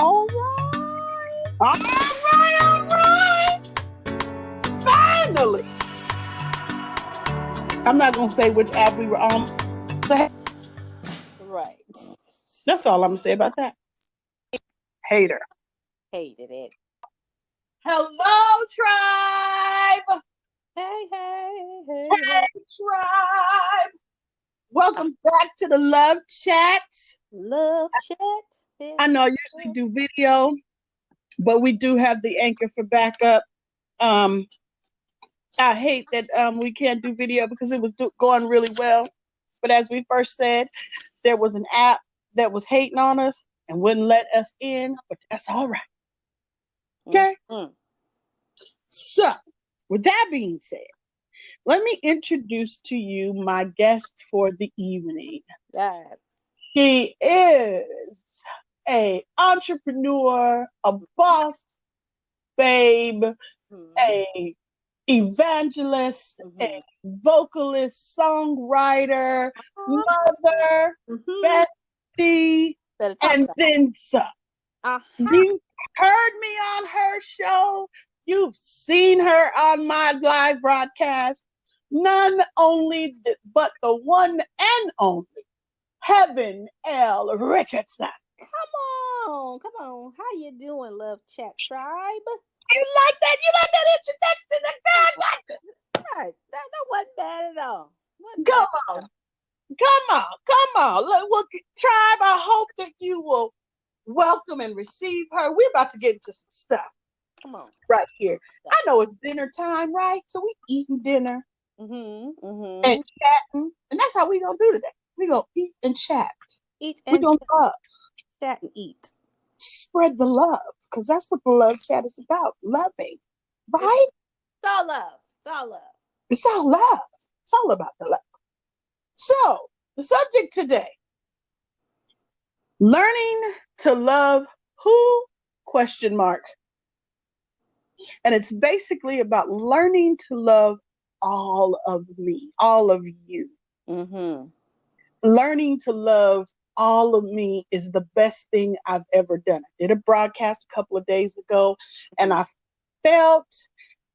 All right. All right. Finally. I'm not going to say which app we were on. Right. That's all I'm going to say about that. Hater. Hated it. Hello, tribe. Hey. Hey, tribe. Welcome back to the Love Chat. Love chat. I know I usually do video, but we do have the Anchor for backup. I hate that we can't do video because it was going really well. But as we first said, there was an app that was hating on us and wouldn't let us in, but that's all right. Okay? Mm-hmm. So, with that being said, let me introduce to you my guest for the evening. Yes. She is an entrepreneur, a boss babe, a evangelist, a vocalist, songwriter, mother, bestie, and then some. You heard me on her show. You've seen her on my live broadcast. None only but the one and only Heaven L. Richardson. Come on. How you doing, Love Chat Tribe? You like that? You like that introduction? Right. That wasn't bad at all. Come on. Look, tribe, I hope that you will welcome and receive her. We're about to get into some stuff. Come on. Right here. I know it's dinner time, right? So we eating dinner and chatting. And that's how we going to do today. We going to eat and chat. We're going to love. Chat and eat. Spread the love, because that's what the Love Chat is about. Loving. Right? It's all love. It's all love. It's all about the love. So, the subject today, learning to love who? ? And it's basically about learning to love all of me, all of you. Learning to love all of me is the best thing I've ever done. I did a broadcast a couple of days ago, and I felt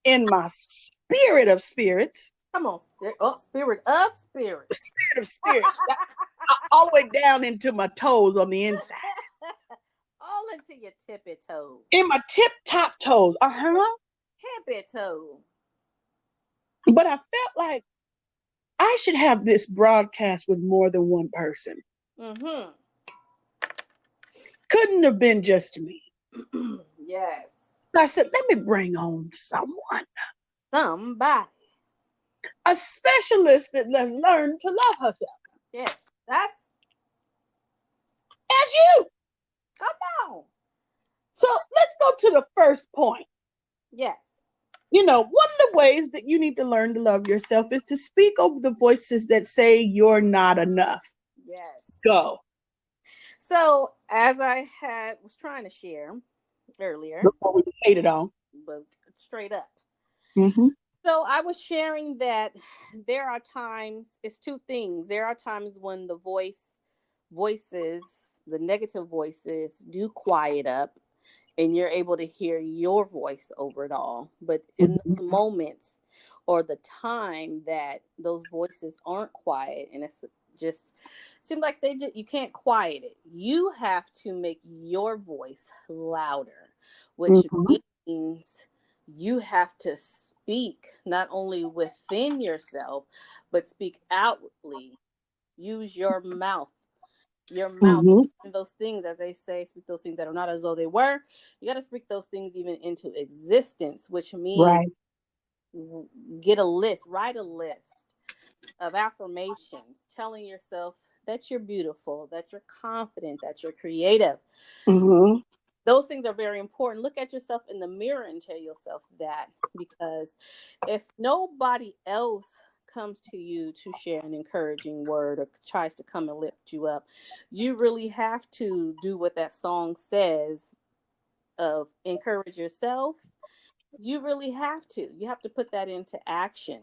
in my spirit of spirits. Come on, spirit of spirits. Spirit of spirits. All the way down into my toes on the inside. All into your tippy toes. In my tip-top toes. Tippy toe. But I felt like I should have this broadcast with more than one person. Couldn't have been just me. Yes. I said, let me bring on someone. Somebody. A specialist that has learned to love herself. Yes. That's you. Come on. So let's go to the first point. Yes. You know, one of the ways that you need to learn to love yourself is to speak over the voices that say you're not enough. Yes. Go. So, as I was trying to share earlier. Before we hated on. But straight up. Mm-hmm. So, I was sharing that there are times, it's two things. There are times when the voices, the negative voices do quiet up, and you're able to hear your voice over it all. But in those moments or the time that those voices aren't quiet, and it's just seems like you can't quiet it. You have to make your voice louder, which means you have to speak not only within yourself, but speak outwardly. Use your mouth. Your mouth, those things, as they say, speak those things that are not as though they were. You got to speak those things even into existence, which means write a list of affirmations, telling yourself that you're beautiful, that you're confident, that you're creative. Those things are very important. Look at yourself in the mirror and tell yourself that, because if nobody else comes to you to share an encouraging word or tries to come and lift you up, you really have to do what that song says of encourage yourself. You really have to. You have to put that into action.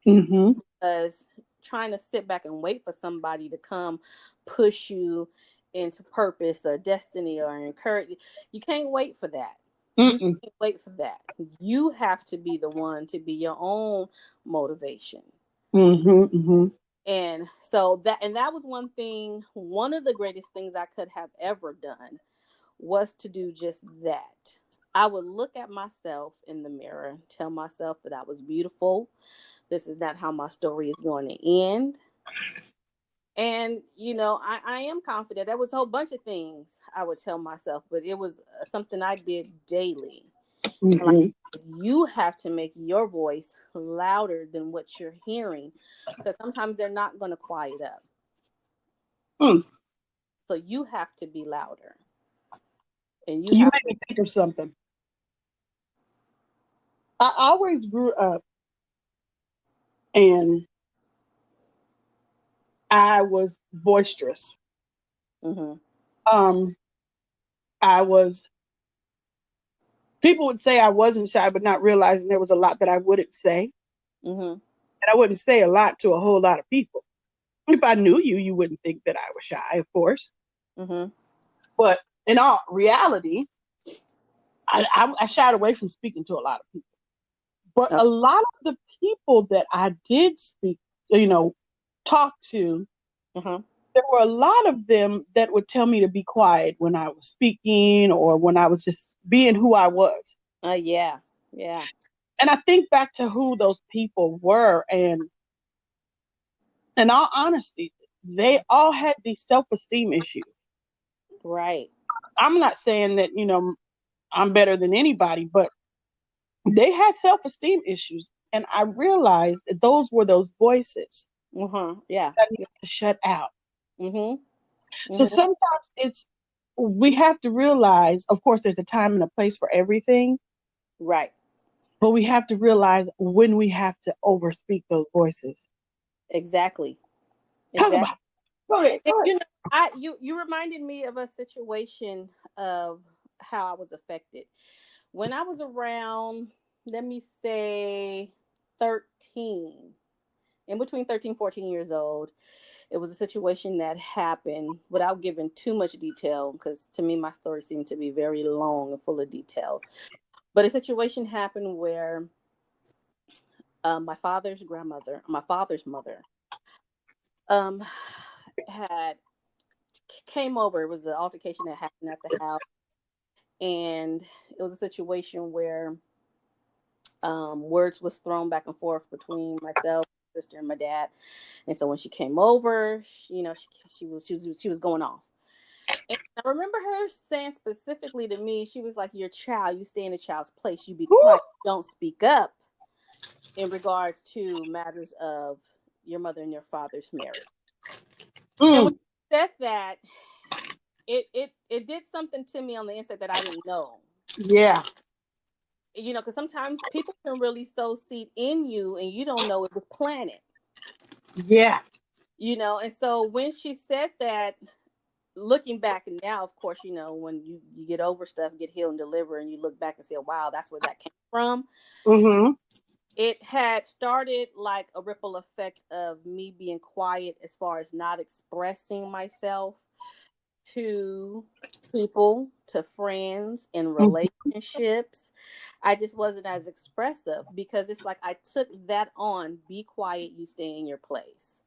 Because trying to sit back and wait for somebody to come push you into purpose or destiny or encourage. You can't wait for that. You Mm-mm. can't wait for that. You have to be the one to be your own motivation. Mm-hmm, mm-hmm. And so that was one of the greatest things I could have ever done was to do just that. I would look at myself in the mirror, tell myself that I was beautiful. This is not how my story is going to end. And, I am confident. There was a whole bunch of things I would tell myself, but it was something I did daily. And like, Mm-hmm. you have to make your voice louder than what you're hearing because sometimes they're not going to quiet up. Mm. So you have to be louder and you You have made to. me think of something. I always grew up and I was boisterous. Hmm. Um, I was, people would say I wasn't shy, but not realizing there was a lot that I wouldn't say. Hmm. And I wouldn't say a lot to a whole lot of people. If I knew you, you wouldn't think that I was shy, of course. Hmm. But in all reality, I shied away from speaking to a lot of people. But a lot of the people that I did speak, talk to, Uh-huh. there were a lot of them that would tell me to be quiet when I was speaking or when I was just being who I was. Yeah. Yeah. And I think back to who those people were, and in all honesty, they all had these self-esteem issues. Right. I'm not saying that, I'm better than anybody, but they had self-esteem issues. And I realized that those were those voices Uh-huh. Yeah. that need to shut out. Hmm. So Hmm. sometimes we have to realize, of course, there's a time and a place for everything, Right. but we have to realize when we have to overspeak those voices. Exactly. Talk Exactly. about it. Go ahead. And, Go ahead. you reminded me of a situation of how I was affected when I was around, let me say 13, in between 13 14 years old. It was a situation that happened without giving too much detail because to me my story seemed to be very long and full of details. But a situation happened where my father's mother, um, had came over. It was the altercation that happened at the house, and it was a situation where words was thrown back and forth between myself, my sister, and my dad. And so when she came over, she was going off. And I remember her saying specifically to me, she was like, "Your child, you stay in a child's place. You be Woo! quiet. Don't speak up in regards to matters of your mother and your father's marriage." And when Mm, she said that, it did something to me on the inside that I didn't know. yeah. Because sometimes people can really sow seed in you and you don't know it was planted. Yeah. And so when she said that, looking back now, of course, when you get over stuff, get healed and deliver, and you look back and say, wow, that's where that came from. Mm-hmm. It had started like a ripple effect of me being quiet as far as not expressing myself to people, to friends, in relationships. I just wasn't as expressive because it's like I took that on. Be quiet, you stay in your place.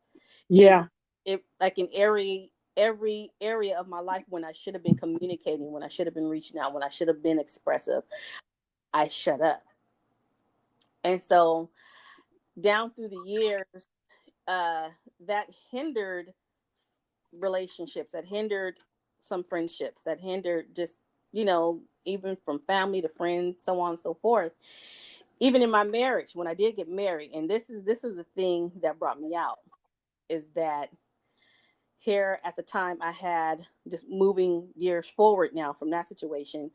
And Yeah. it like in every area of my life when I should have been communicating, when I should have been reaching out, when I should have been expressive, I shut up. And so down through the years, that hindered relationships, that hindered some friendships, that hindered just, even from family to friends, so on and so forth. Even in my marriage, when I did get married, and this is the thing that brought me out, is that here at the time I had, just moving years forward now from that situation,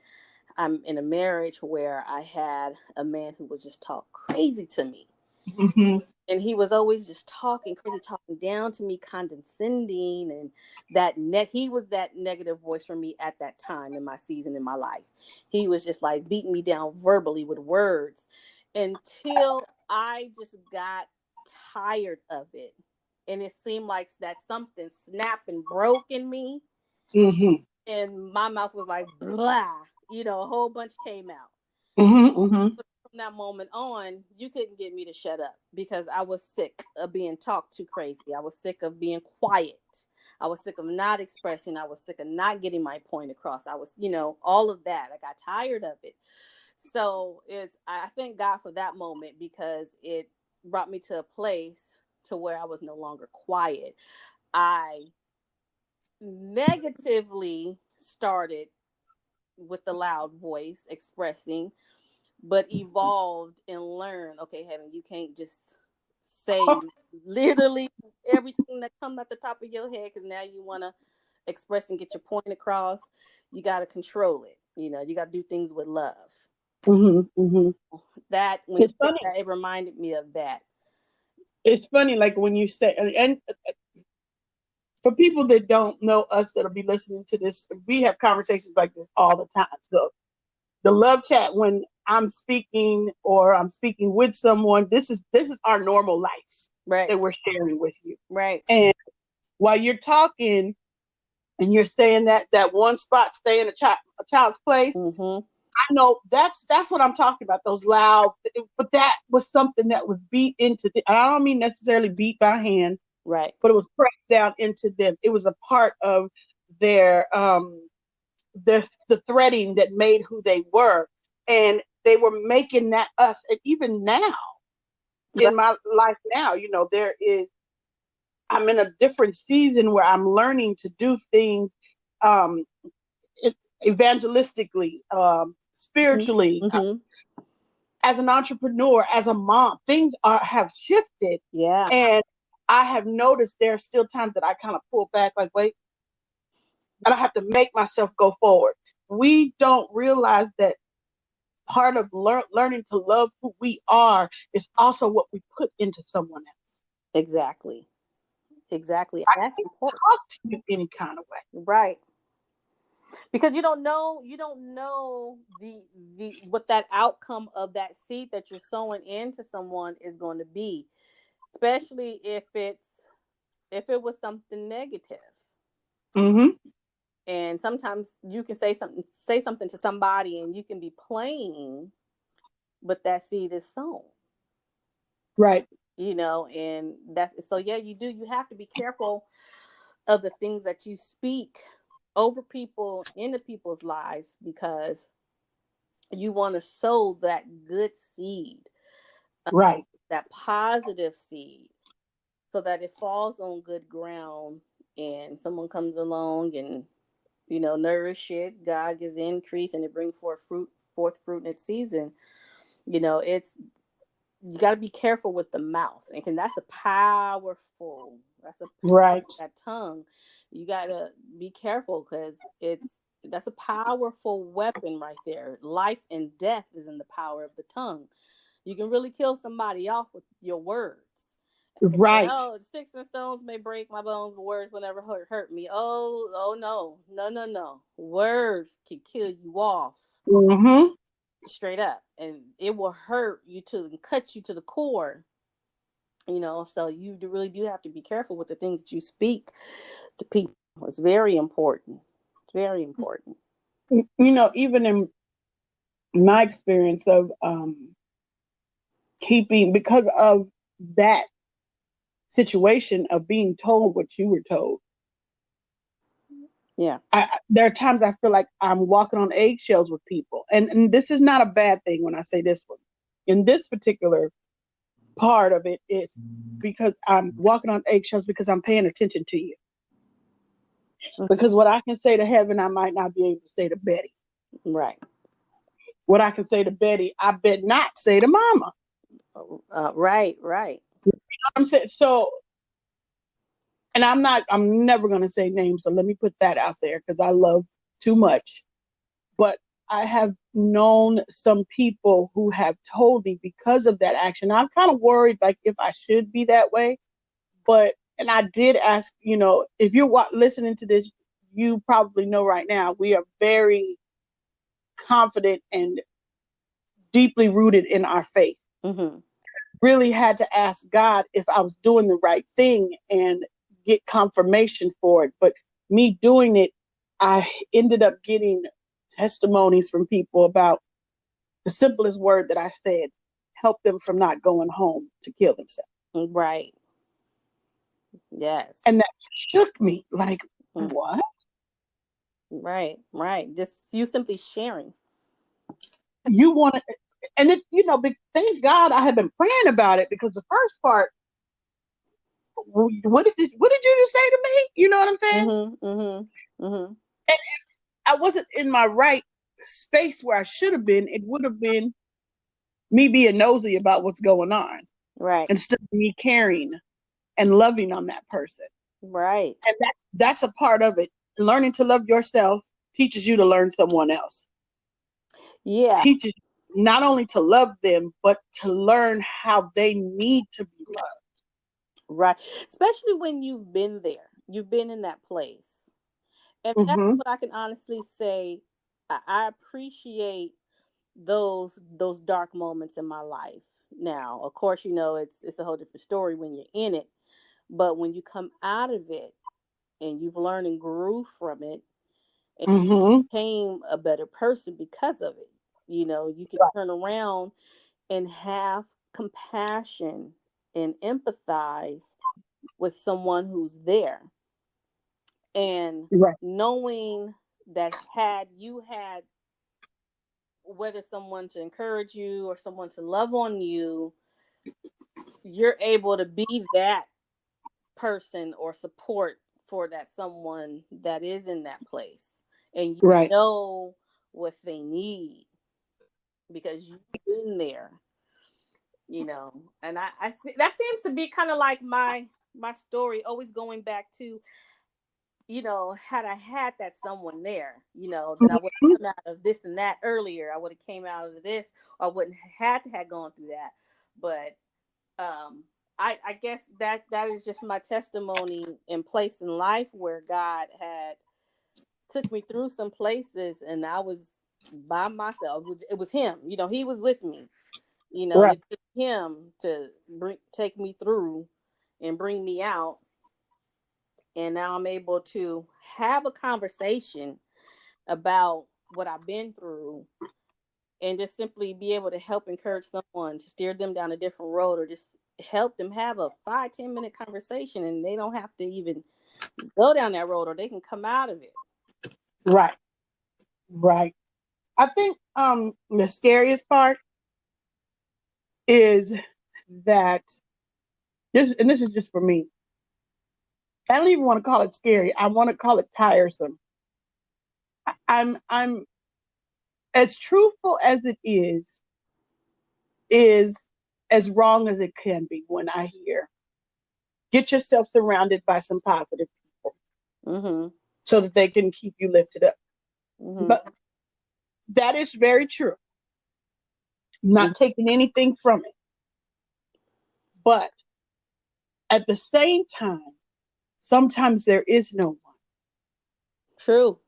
I'm in a marriage where I had a man who would just talk crazy to me. Mm-hmm. And he was always just talking crazy, talking down to me, condescending, and he was that negative voice for me at that time in my season in my life. He was just like beating me down verbally with words until I just got tired of it. And it seemed like that something snapped and broke in me. Mm-hmm. And my mouth was like, blah, a whole bunch came out. Mm-hmm. Mm-hmm. From that moment on, you couldn't get me to shut up because I was sick of being talked too crazy. I was sick of being quiet. I was sick of not expressing. I was sick of not getting my point across. I was, all of that. I got tired of it. So I thank God for that moment because it brought me to a place to where I was no longer quiet. I negatively started with the loud voice expressing, but evolved and learned, okay, Heaven, you can't just say literally everything that comes at the top of your head because now you want to express and get your point across. You got to control it. You got to do things with love. Mm-hmm. Mm-hmm. That, when It's you said funny. that, it reminded me of that. It's funny, like when you say, and for people that don't know us that'll be listening to this, we have conversations like this all the time. So the love chat, when I'm speaking or I'm speaking with someone, this is our normal life, right, that we're sharing with you. Right. And while you're talking and you're saying that one spot, stay in a child's place, mm-hmm. I know that's what I'm talking about, those loud, but that was something that was beat into I don't mean necessarily beat by hand, right, but it was pressed down into them. It was a part of their the threading that made who they were, and they were making that us. And even now, in my life now, I'm in a different season where I'm learning to do things um, evangelistically, spiritually, mm-hmm. as an entrepreneur, as a mom. Things have shifted, Yeah. and I have noticed there are still times that I kind of pull back, like, wait, I don't have to make myself go forward. We don't realize that part of learning to love who we are is also what we put into someone else. Exactly. I That's can't important. talk to you any kind of way. Right. Because you don't know the what that outcome of that seed that you're sowing into someone is going to be, especially if it was something negative. Mm-hmm. And sometimes you can say something to somebody and you can be playing, but that seed is sown. Right. And that's so, yeah, you have to be careful of the things that you speak over people, into people's lives, because you want to sow that good seed, Right. that positive seed, so that it falls on good ground and someone comes along and nourish it. God gives increase and it brings forth fruit in its season. It's you got to be careful with the mouth, and that's a powerful. Right. That tongue. You got to be careful because that's a powerful weapon right there. Life and death is in the power of the tongue. You can really kill somebody off with your words. Right. Oh, sticks and stones may break my bones, but words will never hurt me. Oh no. Words can kill you off. Mm-hmm. Straight up, and it will hurt you and cut you to the core. So you really do have to be careful with the things that you speak to people. It's very important. It's very important. Even in my experience of keeping, because of that situation of being told what you were told. Yeah. There are times I feel like I'm walking on eggshells with people. And this is not a bad thing when I say this one. In this particular part of it, it's because I'm walking on eggshells because I'm paying attention to you. Mm-hmm. Because what I can say to Heaven, I might not be able to say to Betty. Right. What I can say to Betty, I bet not say to Mama. Right. You know what I'm saying? So, and I'm never going to say names, so let me put that out there because I love too much. But I have known some people who have told me because of that action. I'm kind of worried, like, if I should be that way. And I did ask, if you're listening to this, you probably know right now, we are very confident and deeply rooted in our faith. Mm-hmm. Really had to ask God if I was doing the right thing and get confirmation for it. But me doing it I ended up getting testimonies from people about the simplest word that I said, help them from not going home to kill themselves. Right. Yes. And that shook me like, Mm. what? Right. Right. Just you simply sharing. You want to, and it, thank God I had been praying about it, because the first part, what did you just say to me? You know what I'm saying? Mm-hmm. Mm-hmm. Mm-hmm. And if I wasn't in my right space where I should have been, it would have been me being nosy about what's going on Right. instead of me caring and loving on that person. Right. And that's a part of it. Learning to love yourself teaches you to learn someone else. Yeah. Teaches not only to love them, but to learn how they need to be loved. Right. Especially when you've been there. You've been in that place. And that's Mm-hmm. what I can honestly say. I appreciate those dark moments in my life. Now, of course, it's a whole different story when you're in it. But when you come out of it and you've learned and grew from it and Mm-hmm. became a better person because of it, you can Right. turn around and have compassion and empathize with someone who's there. And Right. knowing that had you had whether someone to encourage you or someone to love on you, you're able to be that person or support for that someone that is in that place. And you Right. know what they need because you've been there, And I see that seems to be kind of like my story, always going back to, had I had that someone there, then I would have come out of this and that earlier. I would have came out of this, or I wouldn't have had to have gone through that. But I guess that is just my testimony in place in life where God had took me through some places and I was by myself. It was him, he was with me, and Right. it took him to take me through and bring me out. And now I'm able to have a conversation about what I've been through and just simply be able to help encourage someone to steer them down a different road or just help them have a 5-10 minute conversation and they don't have to even go down that road or they can come out of it. Right. Right. I think the scariest part is that this is just for me. I don't even want to call it scary. I want to call it tiresome. I'm as truthful as it is as wrong as it can be when I hear get yourself surrounded by some positive people Mm-hmm. so that they can keep you lifted up. Mm-hmm. But that is very true. Not taking anything from it. But at the same time, sometimes there is no one. True.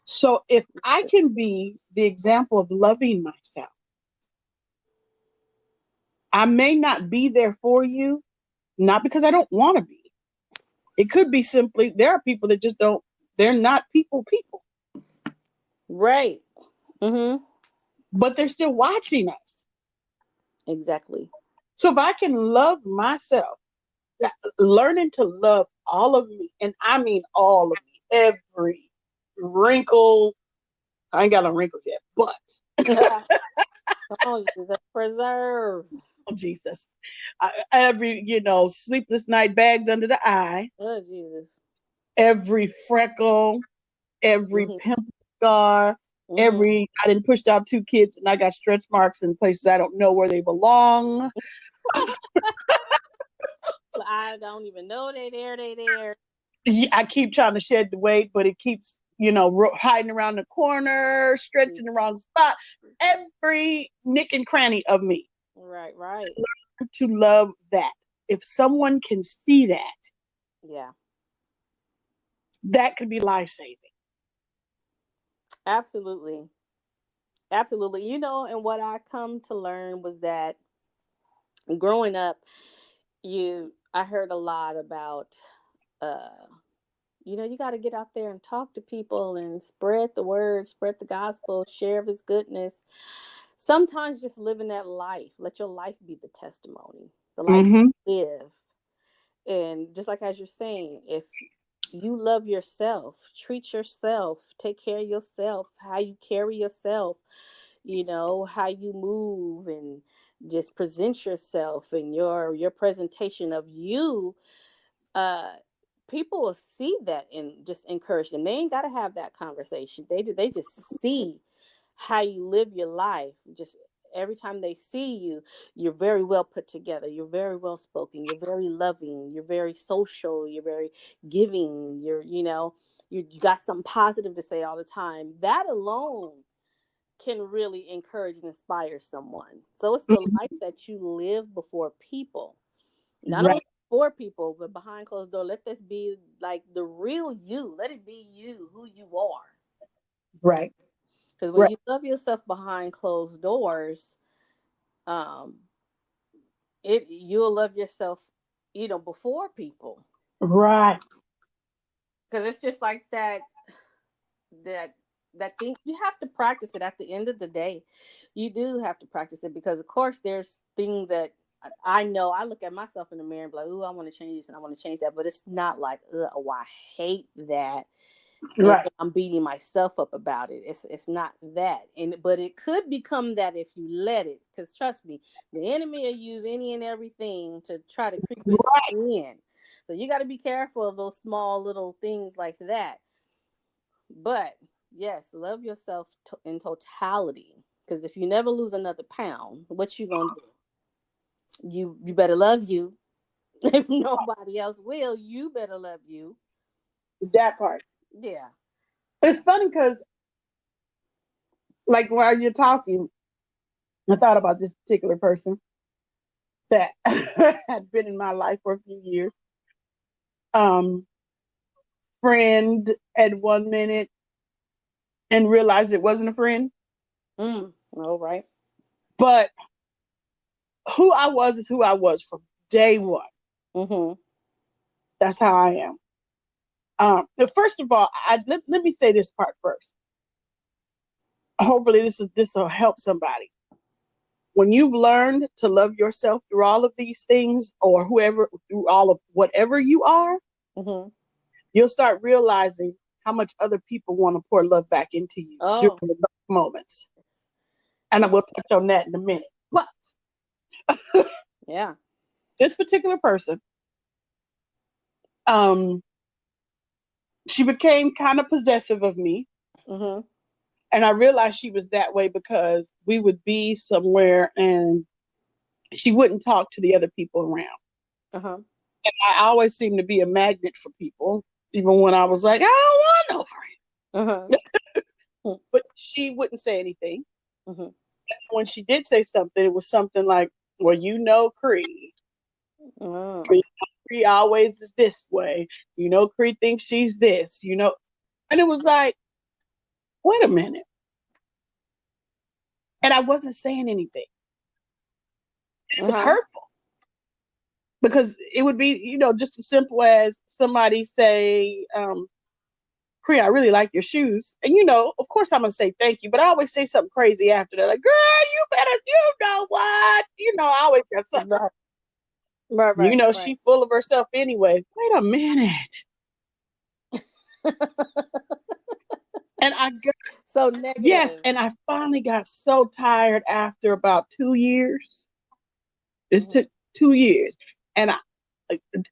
So if I can be the example of loving myself, I may not be there for you, not because I don't want to be. It could be simply there are people that just don't, they're not people, Right. Mm-hmm. but they're still watching us. Exactly. So if I can love myself, learning to love all of me, and I mean all of me, every wrinkle, I ain't got no wrinkles yet, but Oh, Jesus, preserve. oh, Jesus, every, sleepless night, bags under the eye, Oh, Jesus. every freckle, every Mm-hmm. pimple scar, Mm-hmm. I didn't push out 2 kids and I got stretch marks in places I don't know where they belong. I don't even know they there. I keep trying to shed the weight, but it keeps, hiding around the corner, stretching the wrong spot. Every nick and cranny of me. Right, right. To love that. If someone can see that, Yeah, that could be life saving. absolutely. Absolutely. And what I come to learn was that growing up, I heard a lot about uh, You got to get out there and talk to people and spread the word, spread the gospel, share his goodness. Sometimes just living that life, let your life be the testimony, the life Mm-hmm. you live. And just like as you're saying, if you love yourself, treat yourself, take care of yourself, how you carry yourself, how you move and just present yourself and your presentation of you, uh people will see that and just encourage them. They ain't got to have that conversation. They just see how you live your life. Just every time they see you, you're very well put together, you're very well spoken, you're very loving, you're very social, you're very giving, you got something positive to say all the time. That alone can really encourage and inspire someone. So it's the life that you live before people, not Right. only for people, but behind closed door. Let this be like the real you. Let it be you, who you are. Right. Because when Right. you love yourself behind closed doors, um, you'll love yourself, before people. Right. Because it's just like that that thing. You have to practice it. At the end of the day, you do have to practice it, because of course there's things that I know. I look at myself in the mirror and be like, "Ooh, I want to change this and I want to change that," but it's not like, "Oh, I hate that," and Right. I'm beating myself up about it. It's not that. But it could become that if you let it. Because trust me, the enemy will use any and everything to try to creep his way in. So you got to be careful of those small little things like that. But yes, love yourself in totality. Because if you never lose another pound, what you gonna do? You better love you. If nobody else will, you better love you. That part. Yeah. It's funny because, like, while you're talking, I thought about this particular person that had been in my life for a few years. Um, Friend at one minute and realized it wasn't a friend. All right. But who I was is who I was from day one. Mm-hmm. That's how I am. First of all, let me say this part first. Hopefully, this will help somebody. When you've learned to love yourself through all of these things, or whoever, through all of whatever you are, Mm-hmm. you'll start realizing how much other people want to pour love back into you during Oh, the dark moments. And I yeah, will touch on that in a minute. But yeah. this particular person, um, she became kind of possessive of me. Mm-hmm. And I realized she was that way because we would be somewhere and she wouldn't talk to the other people around. Uh-huh. I always seemed to be a magnet for people, even when I was like, I don't want no Uh-huh. friend. But she wouldn't say anything. Mm-hmm. When she did say something, it was something like, well, Cree. Oh. Cree always is this way. Cree thinks she's this. And it was like, wait a minute. And I wasn't saying anything. It was Uh-huh. hurtful. Because it would be, just as simple as somebody say, Cree, I really like your shoes. And, of course I'm going to say thank you, but I always say something crazy after that. Like, girl, you better, you know what? I always got something. Right. Right. She full of herself anyway. Wait a minute. And So yes, negative. and I finally got so tired after about 2 years. This Mm-hmm. took 2 years. And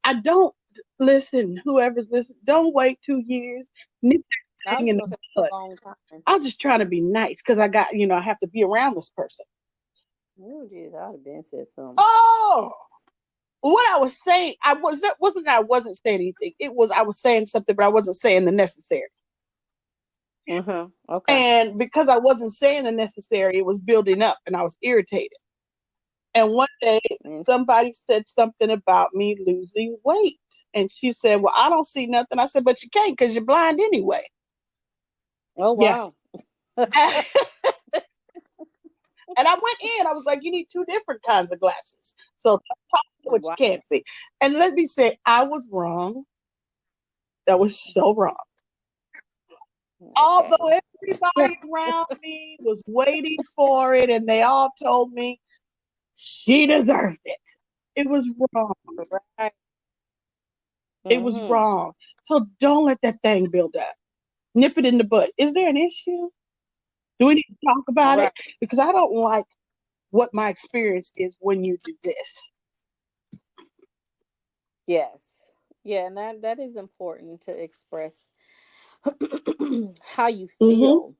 I don't listen, whoever's listening, don't wait 2 years. Nip that I thing was in gonna the say it's bud. a long time. I was just trying to be nice because I have to be around this person. Oh, geez, I'd have been said something. Oh, what I was saying, I wasn't saying anything. It was I was saying something, but I wasn't saying the necessary. Mm-hmm. Okay. And because I wasn't saying the necessary, it was building up, and I was irritated. And one day, Mm. somebody said something about me losing weight, and she said, "Well, I don't see nothing." I said, "But you can't because you're blind anyway." Oh Yes. wow. And I went in. I was like, "You need two different kinds of glasses. So talk to what you Wow. can't see." And let me say, I was wrong. That was so wrong. Okay. Although everybody around me was waiting for it and they all told me she deserved it. It was wrong. Right. It was Mm-hmm. wrong. So don't let that thing build up. Nip it in the bud. Is there an issue? Do we need to talk about it? Right. Because I don't like what my experience is when you do this. Yes. Yeah, and that is important to express how you Mm-hmm.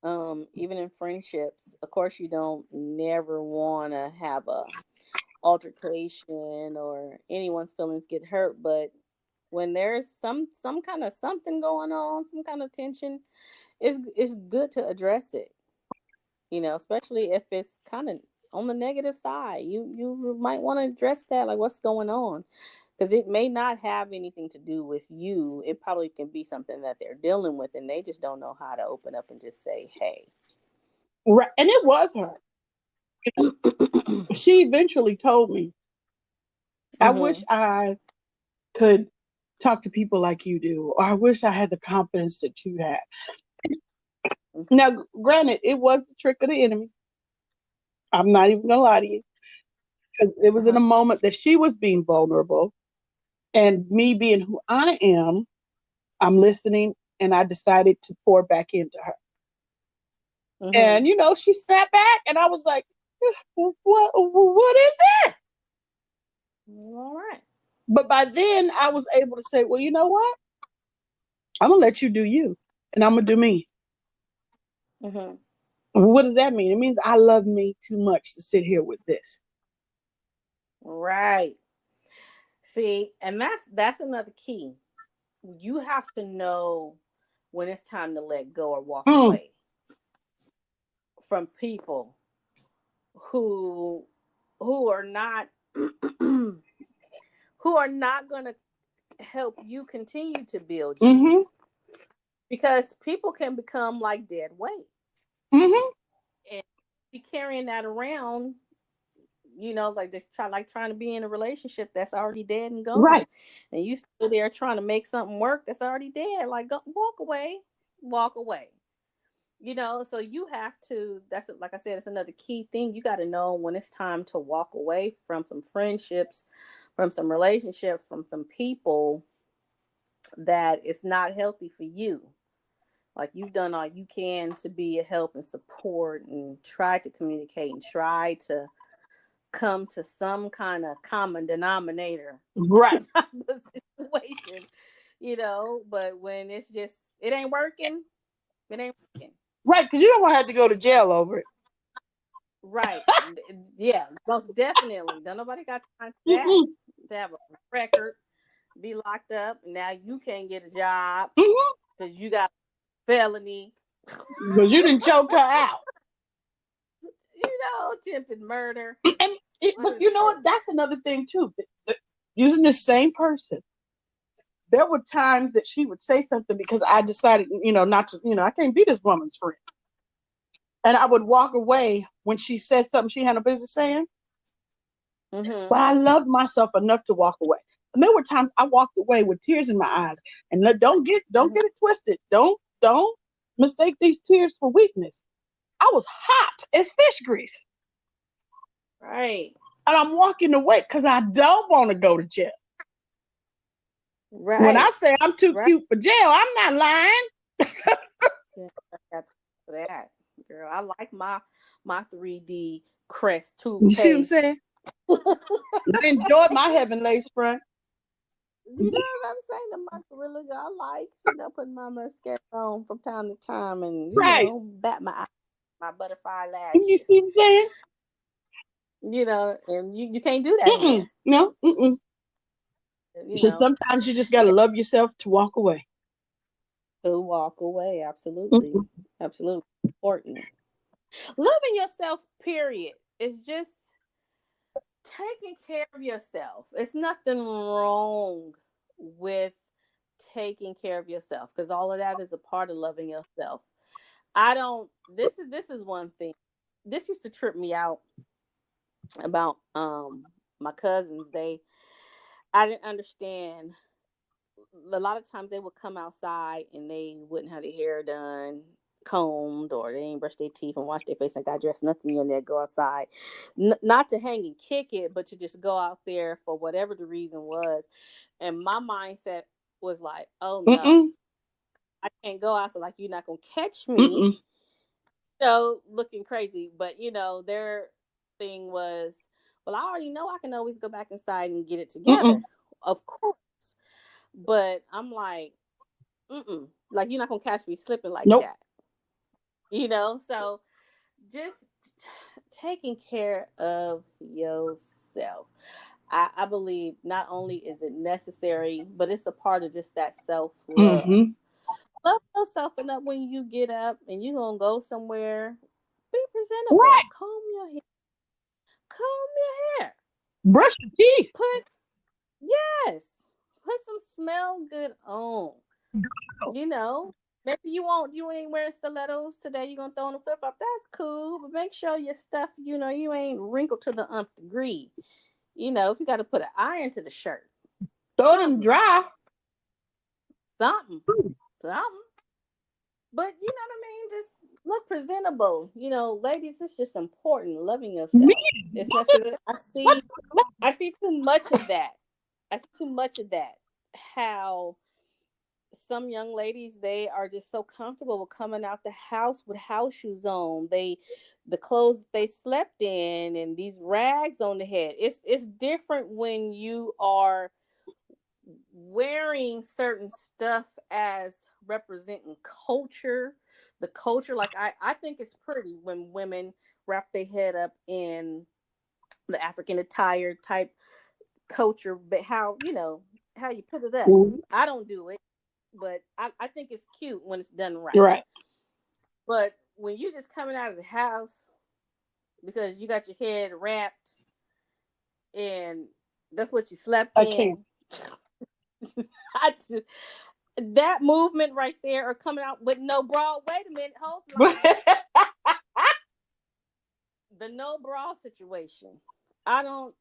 feel. Even in friendships, of course, you don't never want to have a altercation or anyone's feelings get hurt, but when there's some kind of something going on, some kind of tension, it's good to address it. Especially if it's kind of on the negative side. You might want to address that, like what's going on, because it may not have anything to do with you. It probably can be something that they're dealing with, and they just don't know how to open up and just say, "Hey." Right. And it was her. She eventually told me, I wish Mhm. I could talk to people like you do, or I wish I had the confidence that you have. Now, granted, it was the trick of the enemy. I'm not even gonna lie to you. 'Cause it was in Uh-huh. a moment that she was being vulnerable, and me being who I am, I'm listening, and I decided to pour back into her. And Mhm. she snapped back, and I was like, What is that?" All right. But by then, I was able to say, "Well, you know what? I'm gonna let you do you, and I'm gonna do me." Mhm. What does that mean? It means I love me too much to sit here with this. Right. See, and that's another key. You have to know when it's time to let go or walk Mm, away from people who who are not who are not going to help you continue to build you, mm-hmm, because people can become like dead weight mm-hmm. and be carrying that around, like just trying to be in a relationship that's already dead and gone, Right. and you still there trying to make something work that's already dead. Like, go, walk away. So you have to, that's like I said, it's another key thing. You got to know when it's time to walk away from some friendships, from some relationships, from some people that it's not healthy for you. Like, you've done all you can to be a help and support and try to communicate and try to come to some kind of common denominator Right. type of situation, but when it ain't working, it ain't working. Right. Because you don't want to have to go to jail over it. Right. Yeah, most definitely. Don't nobody got time for that. Mm-mm, To have a record, be locked up, and now you can't get a job mm-hmm. because you got felony. Because you didn't choke her out. Attempted murder. What But is you know what? this? That's another thing too. Using the same person, there were times that she would say something because I decided, not to, I can't be this woman's friend. And I would walk away when she said something she had no business saying. Mm-hmm. But I loved myself enough to walk away. And there were times I walked away with tears in my eyes. And don't Mm-hmm. get it twisted. Don't mistake these tears for weakness. I was hot as fish grease. Right. And I'm walking away because I don't want to go to jail. When I Right. say I'm too Right. cute for jail, I'm not lying. Yeah, I got time for that, girl. I like my 3D Crest You see what I'm toothpaste. saying? I enjoyed my heaven lace front. What I'm saying? The mozzarella I like, putting my mascara on from time to time and, Right. bat my butterfly You lashes. see what I'm saying? And you can't do that Mm-mm. here. No. Mm-mm. You So know, sometimes you just got to yeah, love yourself to walk away. to walk away. Absolutely. Mm-mm. Absolutely important. Loving yourself, period. Is just taking care of yourself. It's nothing wrong with taking care of yourself, because all of that is a part of loving yourself. I don't this is one thing. This used to trip me out about my cousins. I didn't understand a lot of times they would come outside and they wouldn't have their hair done, combed, or they ain't brush their teeth and wash their face and got dressed, nothing in there, go outside. Not to hang and kick it, but to just go out there for whatever the reason was. And my mindset was like, oh no, Mm-mm. I can't go out. So like, you're not going to catch me, Mm-mm. looking crazy. But, their thing was, well, I already know I can always go back inside and get it together. Mm-mm. Of course. But I'm like, mm-mm. Like, you're not going to catch me slipping like Nope. that. So just taking care of yourself. I believe not only is it necessary, but it's a part of just that self love. Mm-hmm. Love yourself enough when you get up and you're going to go somewhere. Be presentable. Right. Comb your hair. Comb your hair. Brush your teeth. Yes. Put some smell good on. Maybe you ain't wearing stilettos today. You're gonna throw on a flip flop. That's cool, but make sure your stuff, you ain't wrinkled to the nth degree. If you got to put an iron to the shirt, Throw them dry. something. But you know what I mean? Just look presentable. Ladies, it's just important. Loving yourself. It's not because I see too much of that. How some young ladies, they are just so comfortable with coming out the house with house shoes on. The clothes that they slept in and these rags on the head. It's different when you are wearing certain stuff as representing culture. The culture, like I think it's pretty when women wrap their head up in the African attire type culture, but how you put it up. Mm-hmm. I don't do it, but I think it's cute when it's done right. Right. But when you just coming out of the house because you got your head wrapped and that's what you slept in. That movement right there, or coming out with no bra. Wait a minute, hold on. The no bra situation. I don't.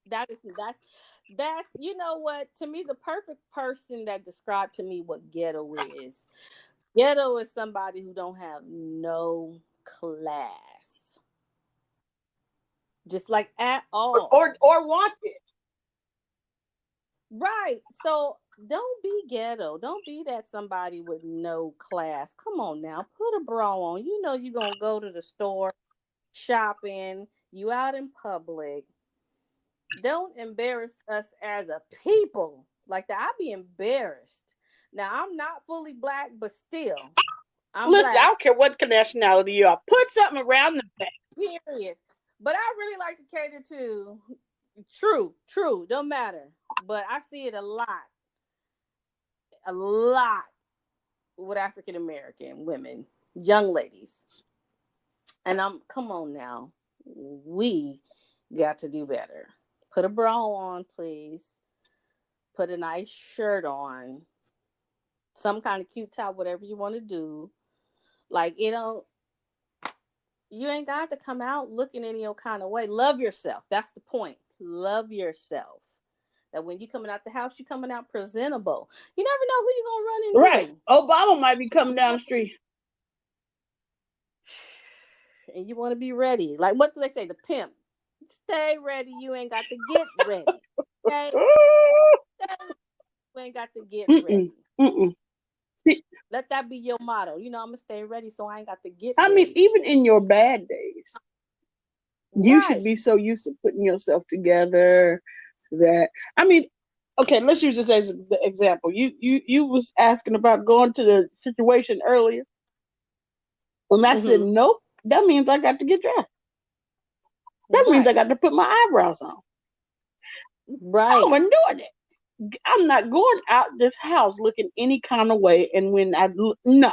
That's you know what? To me, the perfect person that described to me what ghetto is. Ghetto is somebody who don't have no class, just like at all, or want it. Right. So don't be ghetto. Don't be that somebody with no class. Come on now, put a bra on. You're gonna go to the store, shopping. You out in public. Don't embarrass us as a people like that. I'd be embarrassed. Now I'm not fully black, but still, I'm Listen, black. I don't care what nationality you are. Put something around the back. Period. But I really like to cater to true, don't matter. But I see it a lot with African American women, young ladies. And come on now, we got to do better. Put a bra on, please. Put a nice shirt on, some kind of cute top, whatever you want to do. Like, you ain't got to come out looking any old kind of way. Love yourself. That's the point. Love yourself. That when you coming out the house, you coming out presentable. You never know who you're gonna run into. Right. Obama might be coming down the street. And you want to be ready. Like, what do they say? The pimp. Stay ready. You ain't got to get ready. Okay? You ain't got to get ready. Let that be your motto. I'm going to stay ready so I ain't got to get ready. I mean, even in your bad days, you should be so used to putting yourself together that, I mean, okay, let's use this as the example. You was asking about going to the situation earlier. When I said nope, that means I got to get dressed. That means I got to put my eyebrows on. Right. I'm doing it. I'm not going out this house looking any kind of way. And when no.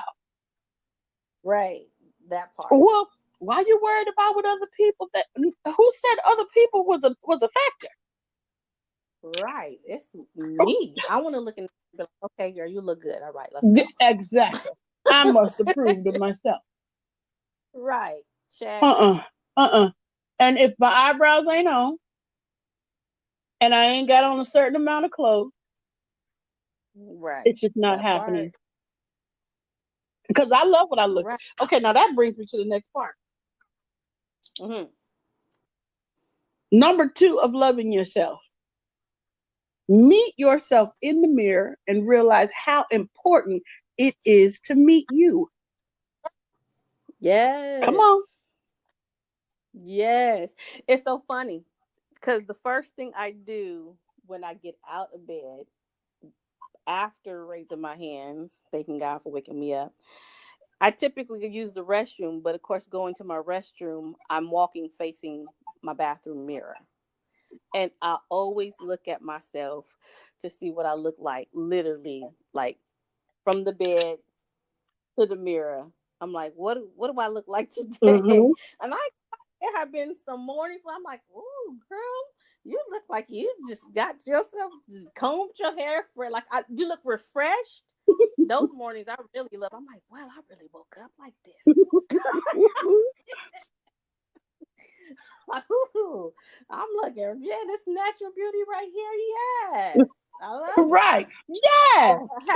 Right. That part. Well, why are you worried about what other people who said other people was a factor? Right. It's me. I want to look and be like, okay, girl, you look good. All right, let's go. Exactly. I must approve of myself. Right. Check. And if my eyebrows ain't on and I ain't got on a certain amount of clothes, Right. It's just not That part. happening. Because I love what I look. Right. Okay, now that brings me to the next part. Mm-hmm. Number 2 of loving yourself. Meet yourself in the mirror and realize how important it is to meet you. Come on. Yes. Yes. It's so funny because the first thing I do when I get out of bed after raising my hands, thanking God for waking me up, I typically use the restroom, but of course, going to my restroom, I'm walking facing my bathroom mirror. And I always look at myself to see what I look like, literally, like from the bed to the mirror. I'm like, what do I look like today? Mm-hmm. And there have been some mornings where I'm like, oh, girl, you look like you just got yourself just combed your hair for you look refreshed. Those mornings I really love. I'm like, well, I really woke up like this. Like, ooh, I'm looking, yeah, this natural beauty right here. Yes, I love it. Right. Yeah. Like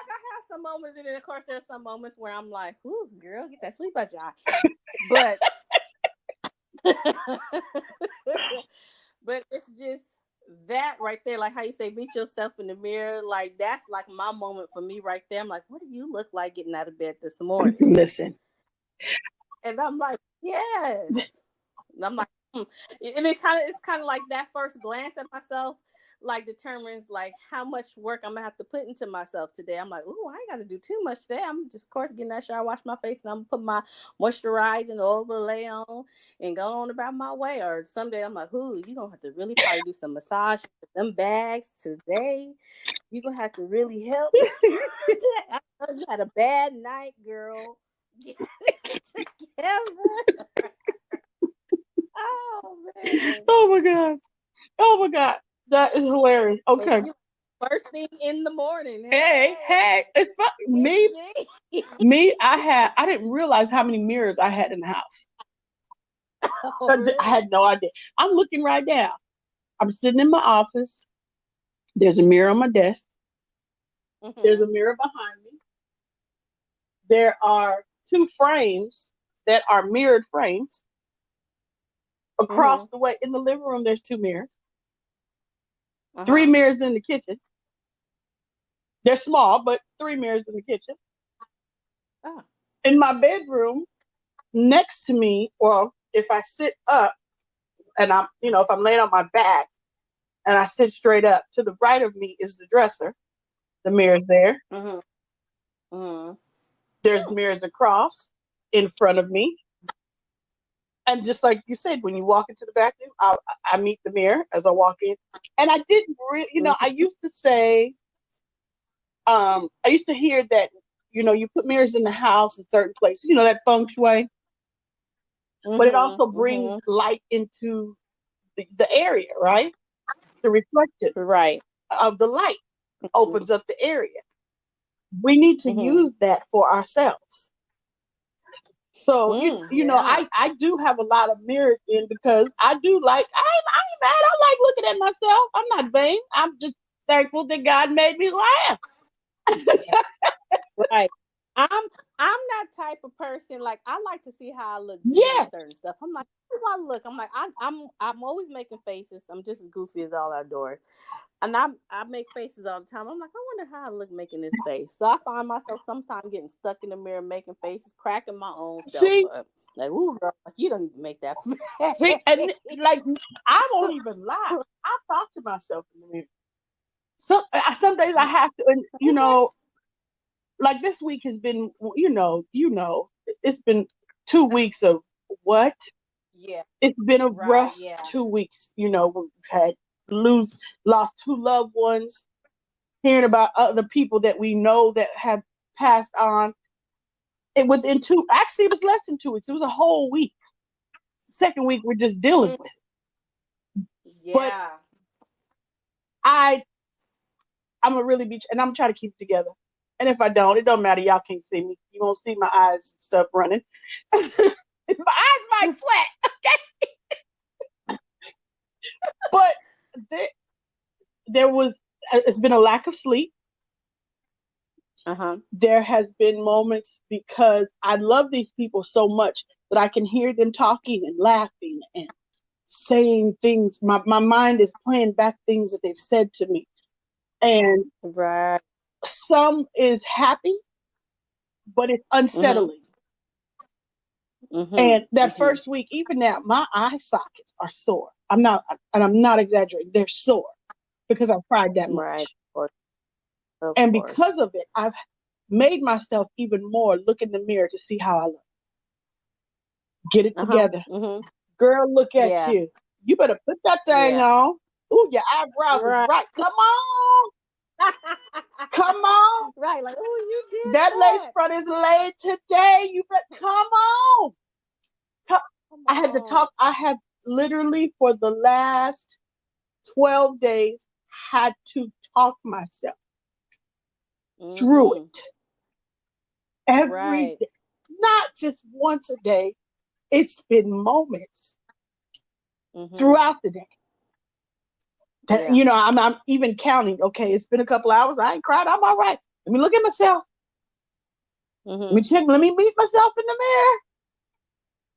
I have some moments, and then of course there's some moments where I'm like, ooh, girl, get that sleep out your eye. But but it's just that right there, like how you say, meet yourself in the mirror. Like that's like my moment for me right there. I'm like, what do you look like getting out of bed this morning? Listen. And I'm like, yes. And I'm like, and it's kind of like that first glance at myself, like determines like how much work I'm gonna have to put into myself today. I'm like, oh, I ain't got to do too much today. I'm just, of course, getting that shower, wash my face, and I'm gonna put my moisturizing overlay on and go on about my way. Or someday I'm like, ooh, you gonna have to really probably do some massage with them bags today. You gonna have to really help. I know you had a bad night, girl. Get it together. Oh man. Oh my God. Oh my God. That is hilarious. Okay. First thing in the morning. Hey. It's me. I didn't realize how many mirrors I had in the house. Oh, really? I had no idea. I'm looking right now. I'm sitting in my office. There's a mirror on my desk. Mm-hmm. There's a mirror behind me. There are 2 frames that are mirrored frames. Across the way in the living room, there's 2 mirrors. 3 mirrors in the kitchen. They're small, but 3 mirrors in the kitchen. Oh. In my bedroom, next to me, or if I sit up and if I'm laying on my back and I sit straight up, to the right of me is the dresser. The mirror's there. There's mirrors across in front of me. And just like you said, when you walk into the bathroom, I meet the mirror as I walk in. And I didn't really, I used to say, I used to hear that, you put mirrors in the house in certain places, that feng shui. But it also brings light into the area, right? The reflection of the light opens up the area. We need to use that for ourselves. So, I do have a lot of mirrors in because I do I ain't mad. I like looking at myself. I'm not vain. I'm just thankful that God made me laugh. Right. I'm that type of person. Like I like to see how I look doing certain stuff. I'm like, how do I look? I'm like, I'm always making faces. I'm just as goofy as all outdoors. And I make faces all the time. I'm like, I wonder how I look making this face. So I find myself sometimes getting stuck in the mirror, making faces, cracking my own self up. Like, ooh, girl, you don't even make that face. See, and like, I won't even lie. I talk to myself in the mirror. Some days I have to, and like this week has been, it's been 2 weeks of what? Yeah. It's been a rough 2 weeks. We've had lost 2 loved ones, hearing about other people that we know that have passed on. It was it was less than 2 weeks. It was a whole week. Second week we're just dealing with it. Yeah. But I'm gonna really be, and I'm trying to keep it together. And if I don't, it don't matter. Y'all can't see me. You won't see my eyes and stuff running. My eyes might sweat. Okay. But there was, it's been a lack of sleep. There has been moments because I love these people so much that I can hear them talking and laughing and saying things. My mind is playing back things that they've said to me. And Right. some is happy, but it's unsettling. And that first week, even now, my eye sockets are sore. I'm not exaggerating. They're sore because I've cried that much. Right. And because of it, I've made myself even more look in the mirror to see how I look. Get it together. Girl, look at you. You better put that thing on. Ooh, your eyebrows is right. Come on. Come on. Right. Like, oh, you did that. Lace front is laid today. You better come on. I had to talk. I have literally for the last 12 days had to talk myself through it. Every day. Not just once a day. It's been moments throughout the day. That, you know, I'm even counting. Okay, it's been a couple hours. I ain't cried. I'm all right. Let me look at myself. Let me check. Let me meet myself in the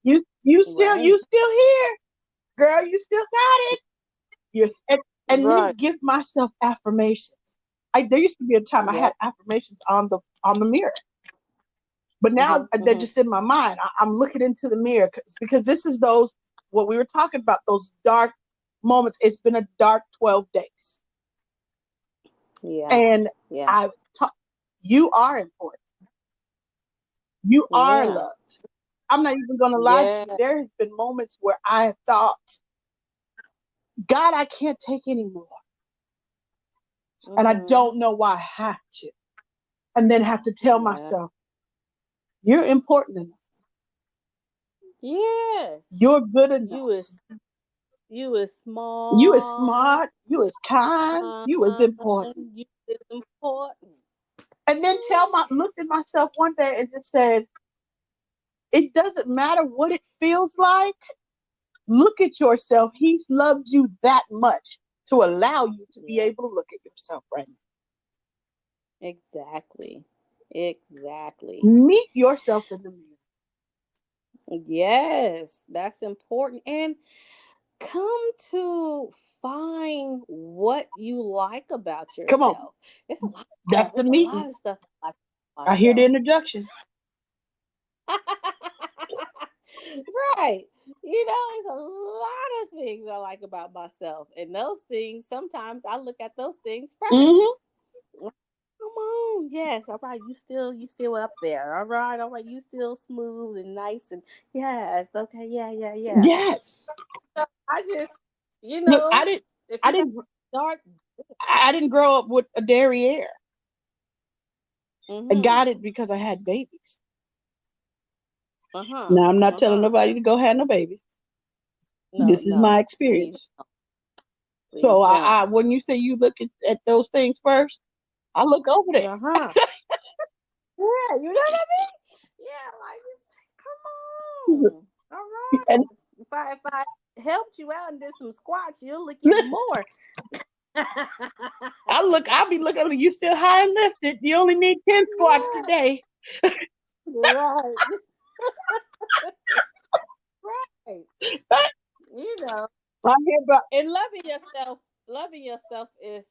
mirror. You still here, girl. You still got it. And then give myself affirmations. There used to be a time I had affirmations on the mirror, but now they're just in my mind. I'm looking into the mirror because this is what we were talking about, those dark moments. It's been a dark 12 days. And you are important. You are loved. I'm not even going to lie to you. There has been moments where I have thought, God, I can't take anymore. And I don't know why I have to. And then have to tell myself, you're important enough. Yes. You're good enough. You is smart. You is smart. You is kind. You is important. You is important. And then looked at myself one day and just said, it doesn't matter what it feels like. Look at yourself. He's loved you that much to allow you to be able to look at yourself right now. Exactly. Meet yourself in the mirror. Yes, that's important. And come to find what you like about yourself. Come on. It's a lot. That's the meeting. A lot of stuff I like about I hear the introduction. Right. You know, it's a lot of things I like about myself. And those things, sometimes I look at those things first. Come on. Yes. All right. You still up there. All right. You still smooth and nice. And yes. Okay. Yeah. Yes. So I just, you know, look, I didn't grow up with a derriere. I got it because I had babies. Now I'm not telling nobody to go have no babies. This is my experience. Please so I when you say you look at those things first, I look over there. Yeah, you know what I mean? Yeah, like, come on. All right. And if I helped you out and did some squats, you'll look even more. I'll be looking at you still high and lifted. You only need 10 squats today. Right. Right. But, you know. And loving yourself is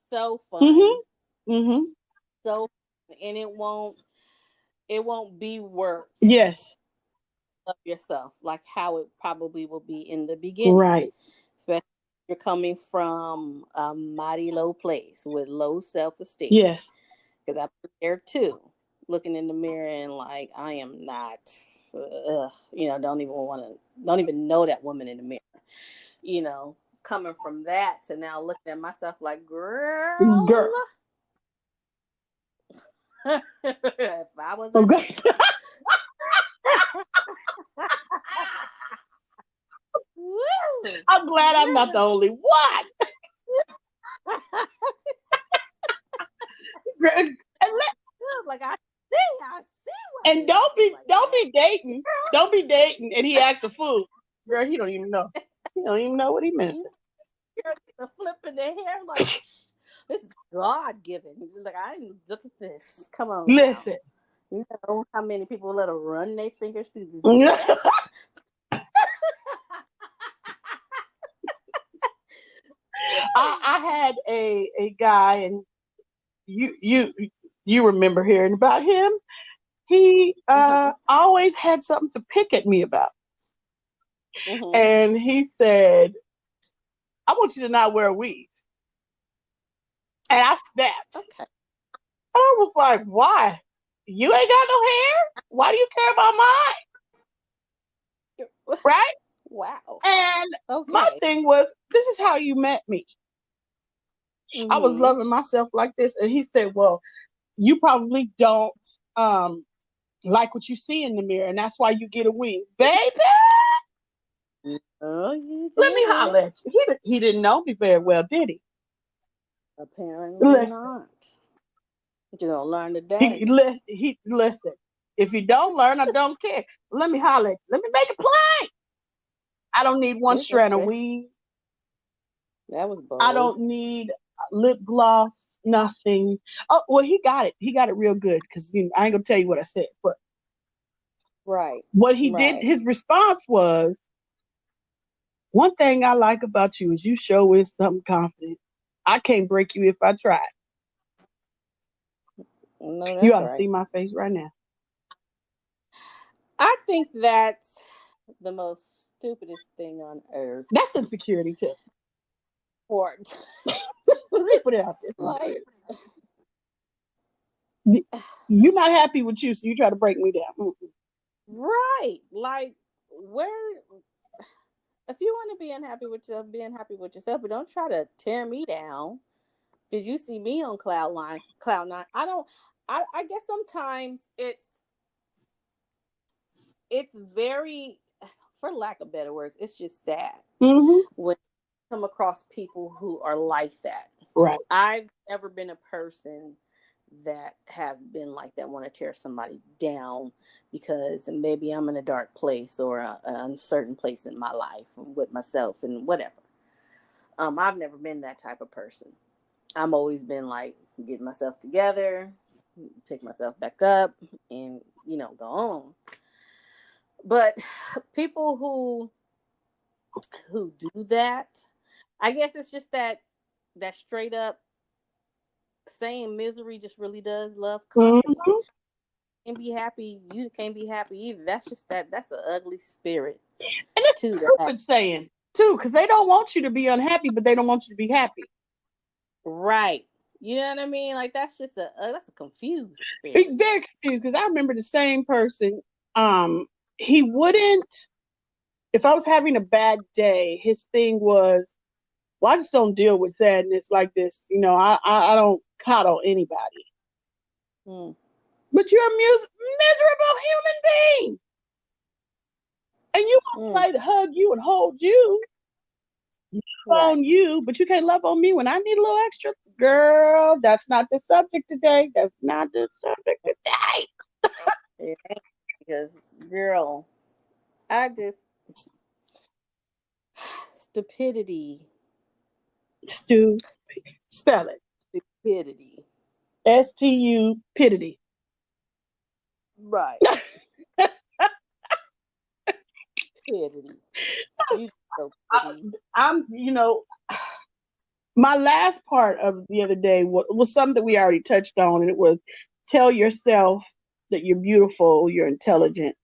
so fun. So, and it won't be work. Yes. Love yourself like how it probably will be in the beginning. Right. Especially if you're coming from a mighty low place with low self-esteem. Yes. Because I've been there too, looking in the mirror and like, I am not, don't even know that woman in the mirror. You know, coming from that to now looking at myself like, girl. If I was I'm glad I'm not the only one. Like I see. And don't be dating, and he act a fool. Girl, he don't even know. He don't even know what he missing. You're flipping the hair like, This is God given. Like, I didn't look at this. Come on now. Listen. You know how many people let her run their fingers through the dress? I had a guy, and you remember hearing about him. He always had something to pick at me about. And he said, I want you to not wear a weave. And I snapped. Okay. And I was like, why? You ain't got no hair? Why do you care about mine? Right? Wow. And my thing was, this is how you met me. I was loving myself like this. And he said, well, you probably don't like what you see in the mirror, and that's why you get a weave. Baby! Oh, you did. Let me holler at you. He didn't know me very well, did he? Apparently not. You're going to learn today. Listen, if you don't learn, I don't care. Let me holler at you. Let me make it plain. I don't need one strand of weave. That was bold. I don't need lip gloss, nothing. Oh, well, he got it. He got it real good, because I ain't going to tell you what I said. But what he did, his response was, one thing I like about you is you show is something confident. I can't break you if I try. No, that's you ought to see my face right now. I think that's the most stupidest thing on earth. That's insecurity too. Or let me put it out there. Like, you're not happy with you, so you try to break me down. Right. Like, where, if you want to be unhappy with yourself, be unhappy with yourself, but don't try to tear me down. Because you see me on cloud nine. I guess sometimes it's very, for lack of better words, it's just sad when you come across people who are like that. Right. I've never been a person that has been like that, want to tear somebody down because maybe I'm in a dark place or an uncertain place in my life with myself and whatever. I've never been that type of person. I've always been like, get myself together, pick myself back up, and go on. But people who do that, I guess it's just that straight up saying misery just really does love company. And be happy, you can't be happy either. That's just that's an ugly spirit. And it's stupid saying too, because they don't want you to be unhappy, but they don't want you to be happy. Right. You know what I mean? Like, that's just that's a confused spirit. Very confused, because I remember the same person. He wouldn't, if I was having a bad day, his thing was, well, I just don't deal with sadness like this. I don't coddle anybody. But you're a miserable human being. And you want somebody to hug you and hold you. Love on you, but you can't love on me when I need a little extra. Girl, that's not the subject today. That's not the subject today. Because, girl, I just... Stupidity. Spell it. Stupidity. STU-pidity. Right. Pidity. You so pretty. I'm, my last part of the other day was something that we already touched on, and it was, tell yourself that you're beautiful, you're intelligent,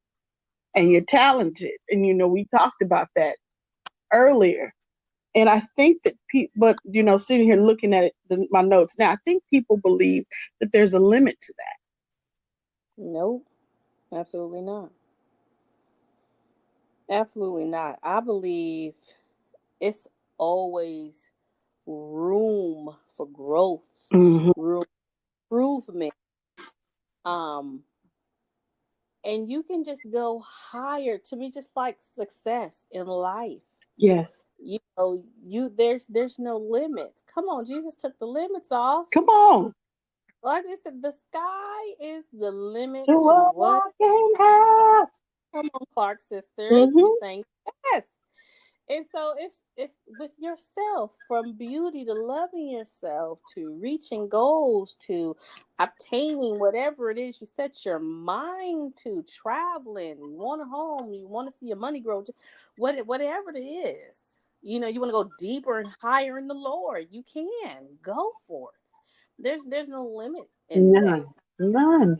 and you're talented. And, we talked about that earlier. And I think that sitting here looking at my notes now, I think people believe that there's a limit to that. Nope. Absolutely not. Absolutely not. I believe it's always room for growth, room for improvement. And you can just go higher. To me, just like success in life. Yes. There's no limits. Come on, Jesus took the limits off. Come on. Like I said, the sky is the limit to what can have. Come on, Clark sisters. You saying yes. And so it's with yourself, from beauty to loving yourself to reaching goals to obtaining whatever it is you set your mind to, traveling, you want a home, you want to see your money grow, whatever it is. You know, you want to go deeper and higher in the Lord, you can go for it. There's no limit in that. None.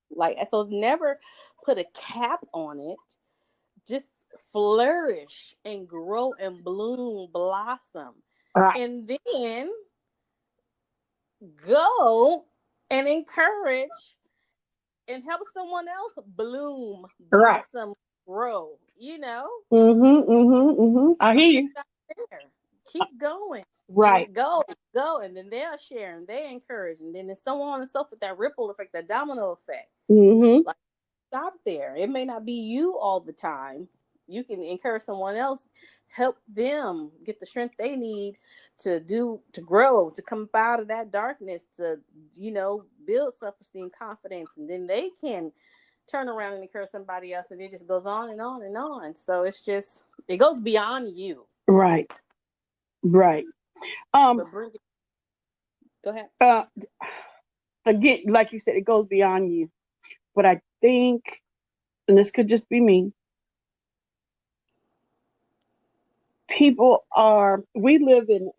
Like, so never put a cap on it. Just flourish and grow and bloom, blossom. Right. And then go and encourage and help someone else bloom, Right. blossom, grow, I hear you. there. Keep going Right. and go, and then they'll share and they encourage, and then it's so on and so forth, that ripple effect, that domino effect. Like, stop there. It may not be you all the time. You can encourage someone else, help them get the strength they need to grow, to come out of that darkness, to, build self-esteem, confidence, and then they can turn around and encourage somebody else, and it just goes on and on and on. So it goes beyond you. Right. Right. But go ahead. Again, like you said, it goes beyond you. But I think, and this could just be me, we live in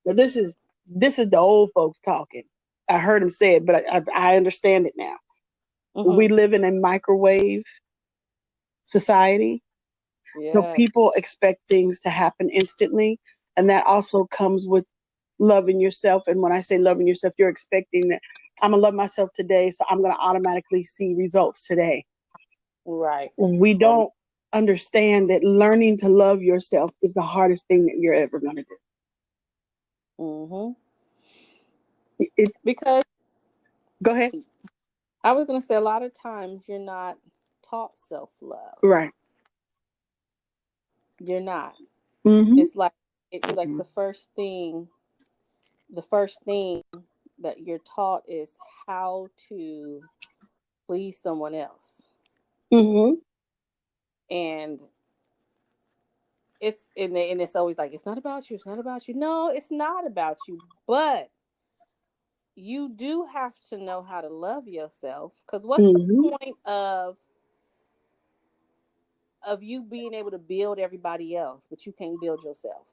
this is the old folks talking. I heard him say it, but I understand it now. We live in a microwave society. Yeah. So people expect things to happen instantly. And that also comes with loving yourself. And when I say loving yourself, you're expecting that I'm going to love myself today, so I'm going to automatically see results today. Right. We don't understand that learning to love yourself is the hardest thing that you're ever going to do. Because go ahead. I was going to say, a lot of times you're not taught self-love. Right. You're not. Mm-hmm. It's like the first thing that you're taught is how to please someone else. Mm-hmm. And it's always like, it's not about you. It's not about you. No, it's not about you. But you do have to know how to love yourself. Because what's the point of you being able to build everybody else, but you can't build yourself?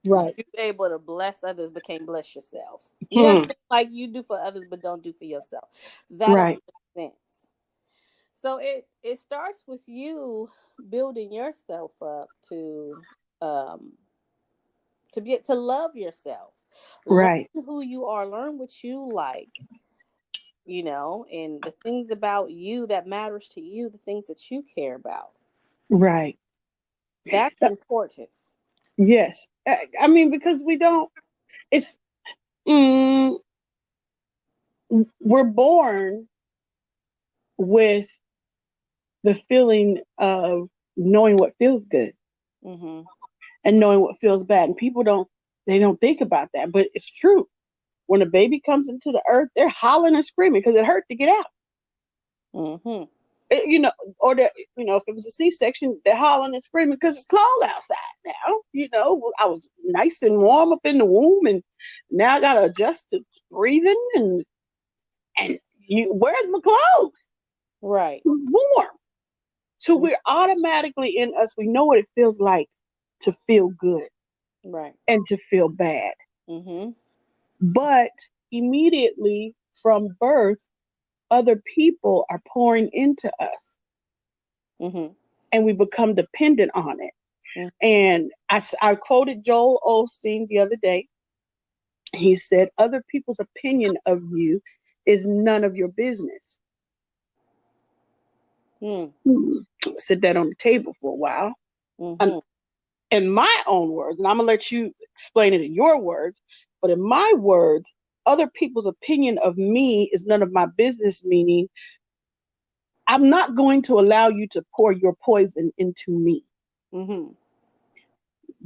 Right. You're able to bless others, but can't bless yourself. You know what I mean? Like, you do for others, but don't do for yourself. That don't make sense. So it starts with you building yourself up to love yourself. Right. Learn who you are. Learn what you like. And the things about you that matters to you, the things that you care about. Right. That's important. Yes. I mean, because we're born with the feeling of knowing what feels good and knowing what feels bad. And people don't think about that, but it's true. When a baby comes into the earth, they're hollering and screaming because it hurt to get out. Or if it was a C-section, they're hollering and screaming because it's cold outside now. I was nice and warm up in the womb, and now I got to adjust to breathing and where's my clothes? Right. Warm. So we're automatically in us. We know what it feels like to feel good. Right. And to feel bad. But immediately from birth, other people are pouring into us. And we become dependent on it. And I quoted Joel Osteen the other day. He said, other people's opinion of you is none of your business. Sit that on the table for a while. In my own words, and I'm going to let you explain it in your words, but in my words, other people's opinion of me is none of my business, meaning I'm not going to allow you to pour your poison into me.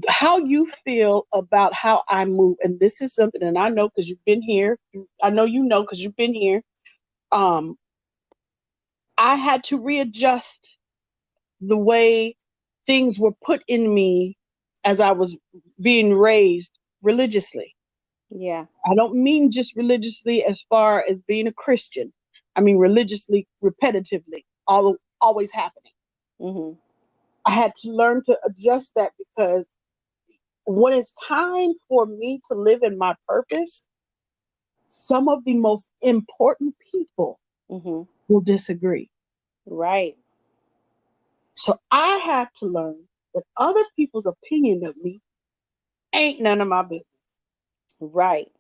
How you feel about how I move, and this is something, and I know because you've been here. I know you know because you've been here. I had to readjust the way things were put in me as I was being raised religiously. Yeah. I don't mean just religiously as far as being a Christian. I mean religiously, repetitively, always happening. Mm-hmm. I had to learn to adjust that because when it's time for me to live in my purpose, some of the most important people Mm-hmm. will disagree. Right. So I had to learn that other people's opinion of me ain't none of my business. Right.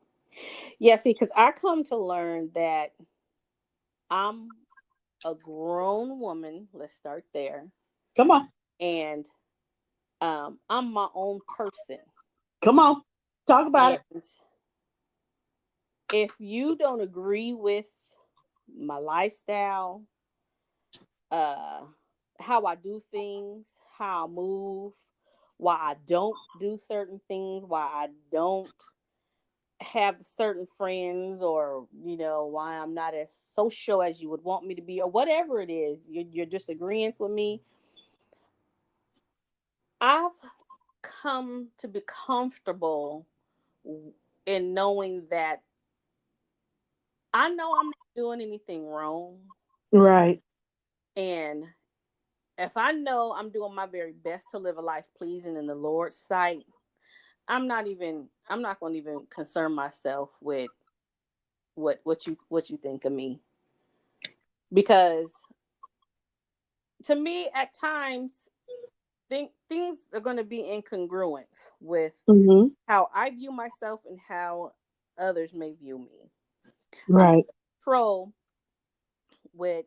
Yeah, see, because I come to learn that I'm a grown woman. Let's start there. Come on. And I'm my own person. Come on. Talk about And it. if you don't agree with my lifestyle, uh, how I do things, how I move, why I don't do certain things, why I don't have certain friends, or why I'm not as social as you would want me to be, or whatever it is, you're disagreeing with me. I've come to be comfortable in knowing that I know I'm not doing anything wrong. Right. And if I know I'm doing my very best to live a life pleasing in the Lord's sight, I'm not going to even concern myself with what you think of me. Because to me, at times, things are going to be incongruent with Mm-hmm. how I view myself and how others may view me. I'm Right. control with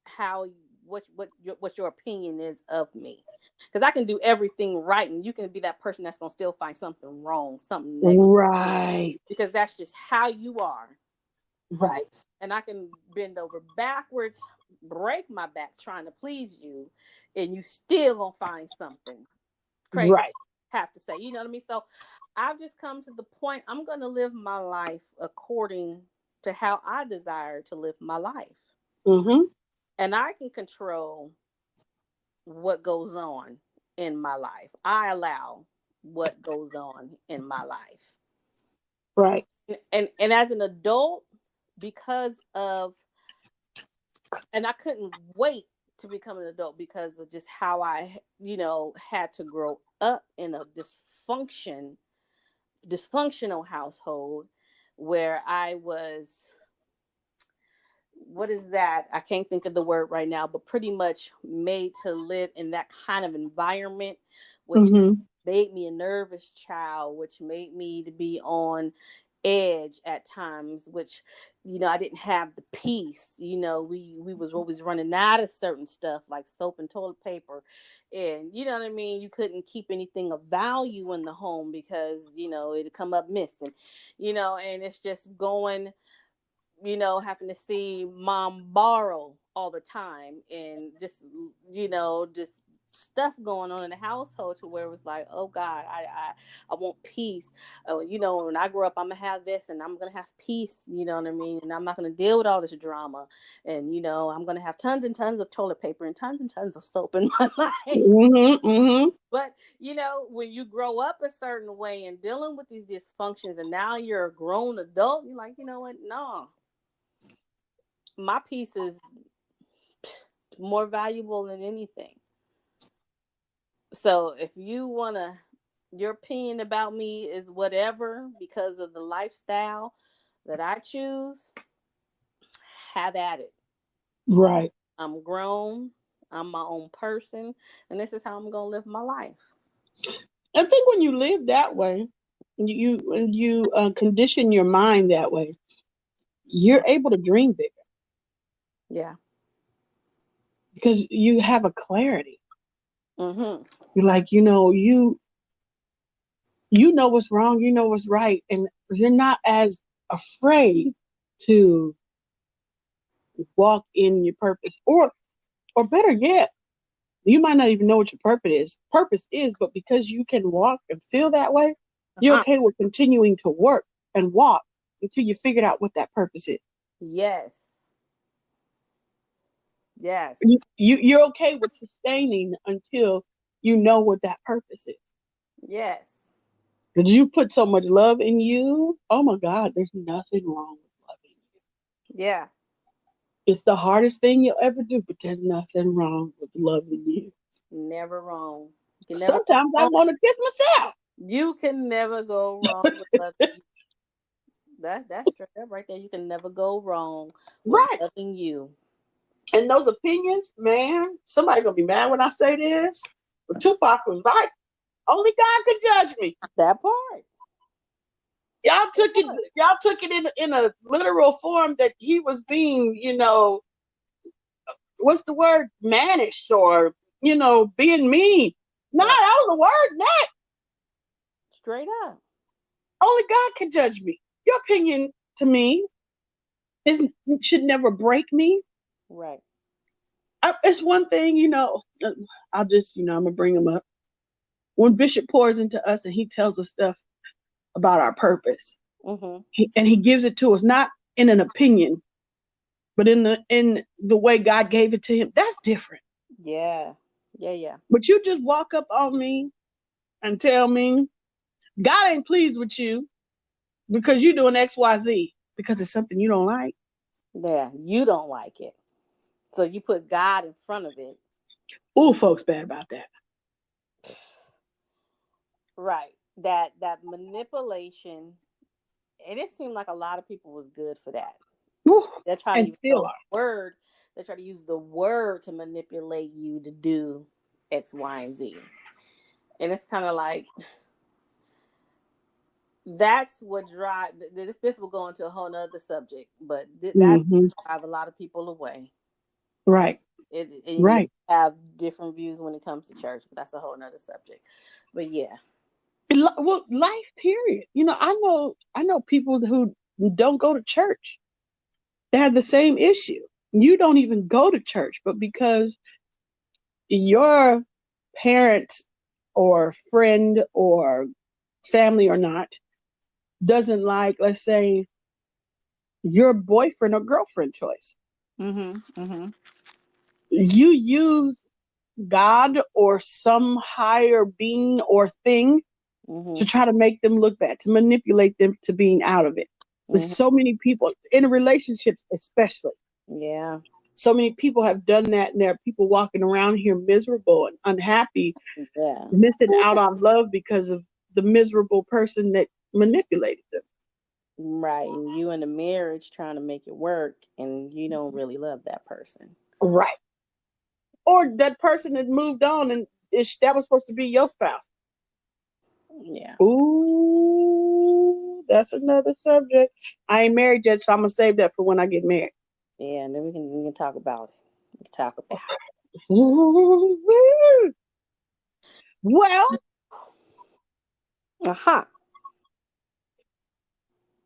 how what your opinion is of me, because I can do everything right and you can be that person that's going to still find something wrong, something negative, Right. because that's just how you are. Right. And I can bend over backwards, break my back trying to please you, and you still gonna find something crazy Right. have to say. You know what I mean? So I've just come to the point, I'm gonna live my life according to how I desire to live my life. Mm-hmm. And I can control what goes on in my life. I allow what goes on in my life. Right. And as an adult, because of and I couldn't wait to become an adult because of just how I, had to grow up in a dysfunctional household where I was, what is that? I can't think of the word right now, but pretty much made to live in that kind of environment, which Mm-hmm. made me a nervous child, which made me to be on edge at times, which I didn't have the peace. We was always running out of certain stuff like soap and toilet paper, and you know what I mean. You couldn't keep anything of value in the home because it'd come up missing, and it's just going, having to see mom borrow all the time, and just stuff going on in the household to where it was like, oh God, I want peace. When I grow up, I'm gonna have this and I'm gonna have peace, you know what I mean? And I'm not gonna deal with all this drama. And I'm gonna have tons and tons of toilet paper and tons of soap in my life. Mm-hmm. Mm-hmm. But when you grow up a certain way and dealing with these dysfunctions, and now you're a grown adult, you're like, you know what? No, my piece is more valuable than anything. So if you want to, your opinion about me is whatever because of the lifestyle that I choose, have at it. Right. I'm grown, I'm my own person, and this is how I'm going to live my life. I think when you live that way, when you condition your mind that way, you're able to dream bigger Yeah. because you have a clarity. Mhm. You're like, you know what's wrong, you know what's right, and you're not as afraid to walk in your purpose, or better yet, you might not even know what your purpose is, but because you can walk and feel that way, you're Uh-huh. okay with continuing to work and walk until you figured out what that purpose is. Yes. Yes. You're okay with sustaining until you know what that purpose is. Yes. Because you put so much love in you. Oh my God, there's nothing wrong with loving you. Yeah. It's the hardest thing you'll ever do, but there's nothing wrong with loving you. Never wrong. You can never go Sometimes I wrong. want to kiss myself. You can never go wrong with loving you. That's straight up right there. You can never go wrong with Right. loving you. And those opinions, man, somebody gonna be mad when I say this. But Tupac was right. Only God could judge me. That part. Y'all took it in a literal form that he was being, what's the word? Mannish or, being mean. No, Right. that was a word, not. Straight up. Only God can judge me. Your opinion to me should never break me. Right. It's one thing, I'll just, I'm gonna bring him up. When Bishop pours into us and he tells us stuff about our purpose, Mm-hmm. and he gives it to us not in an opinion, but in the way God gave it to him. That's different. Yeah. Yeah. Yeah. But you just walk up on me and tell me God ain't pleased with you because you're doing XYZ because it's something you don't like. Yeah. You don't like it. So you put God in front of it. Ooh, folks bad about that. Right. That manipulation, and it seemed like a lot of people was good for that. Ooh, They're trying to and use still the are. word. They try to use the word to manipulate you to do X, Y, and Z. And it's kind of like that's what drive this will go into a whole nother subject, but that Mm-hmm. drive a lot of people away. Right. And we Right. have different views when it comes to church, but that's a whole nother subject. But yeah. Well, life period. I know people who don't go to church. They have the same issue. You don't even go to church, but because your parent or friend or family or not doesn't like, let's say, your boyfriend or girlfriend choice, Mm-hmm. Mm-hmm. you use God or some higher being or thing to Mm-hmm. try to make them look bad, to manipulate them to being out of it. With Mm-hmm. so many people in relationships, especially, Yeah. so many people have done that, and there are people walking around here miserable and unhappy, Yeah. missing out on love because of the miserable person that manipulated them. Right. And you in the marriage trying to make it work and you don't really love that person. Right. Or that person that moved on and that was supposed to be your spouse. Yeah. Ooh, that's another subject. I ain't married yet, so I'm gonna save that for when I get married. Yeah, and then we can talk about it. We can talk about Ooh, well, it. Uh-huh.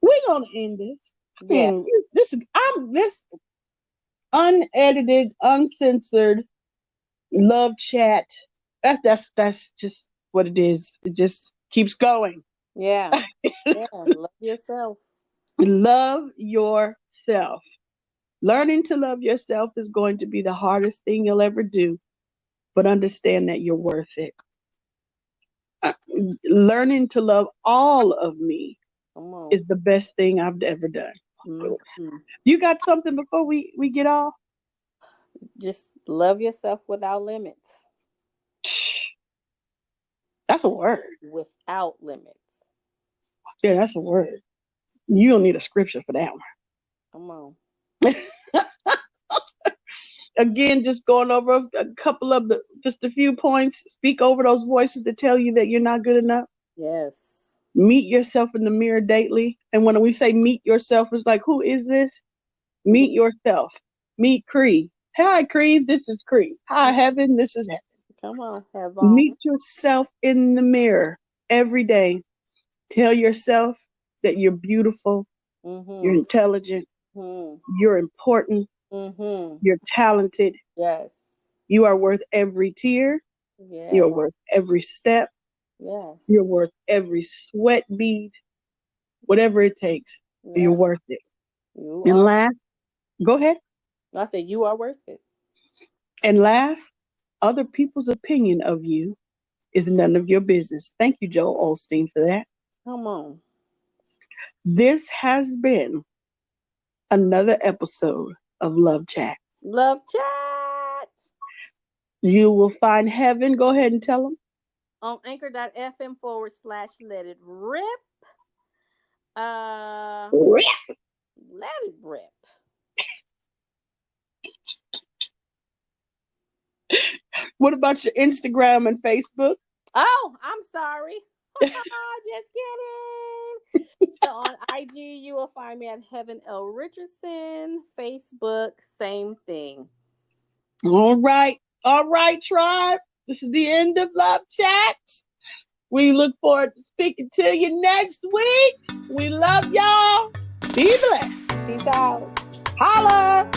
we're gonna end this. Yeah. This unedited, uncensored love chat. That's just what it is. It just keeps going. Yeah. Yeah. Love yourself. Love yourself. Learning to love yourself is going to be the hardest thing you'll ever do, but understand that you're worth it. Uh, Learning to love all of me Come on. is the best thing I've ever done. Mm-hmm. You got something before we get off? Just love yourself without limits. That's a word. Without limits. Yeah, that's a word. You don't need a scripture for that Come on. one. Again, just going over a couple of just a few points. Speak over those voices that tell you that you're not good enough. Yes. Meet yourself in the mirror daily. And when we say meet yourself, it's like, who is this? Meet yourself. Meet Cree. Hi, Cree. This is Cree. Hi, Heaven. This is Heaven. Come on. Have Meet on. yourself in the mirror every day. Tell yourself that you're beautiful, you're Mm-hmm. intelligent, Mm-hmm. you're important, Mm-hmm. you're talented. Yes. You are worth every tear. You're Yes. worth every step. Yes. You're worth every sweat bead. Whatever it takes, you're Yes. worth it. You And are. last, go ahead. I said you are worth it. And last, other people's opinion of you is none of your business. Thank you, Joel Osteen, for that. Come on. This has been another episode of Love Chat. Love Chat. You will find heaven. Go ahead and tell them. On anchor.fm/let it rip. Rip. Let it rip. What about your Instagram and Facebook? Oh, I'm sorry. Just kidding. So on IG, you will find me at Heaven L. Richardson. Facebook, same thing. All right. All right, tribe. This is the end of Love Chat. We look forward to speaking to you next week. We love y'all. Be blessed. Peace out. Holla.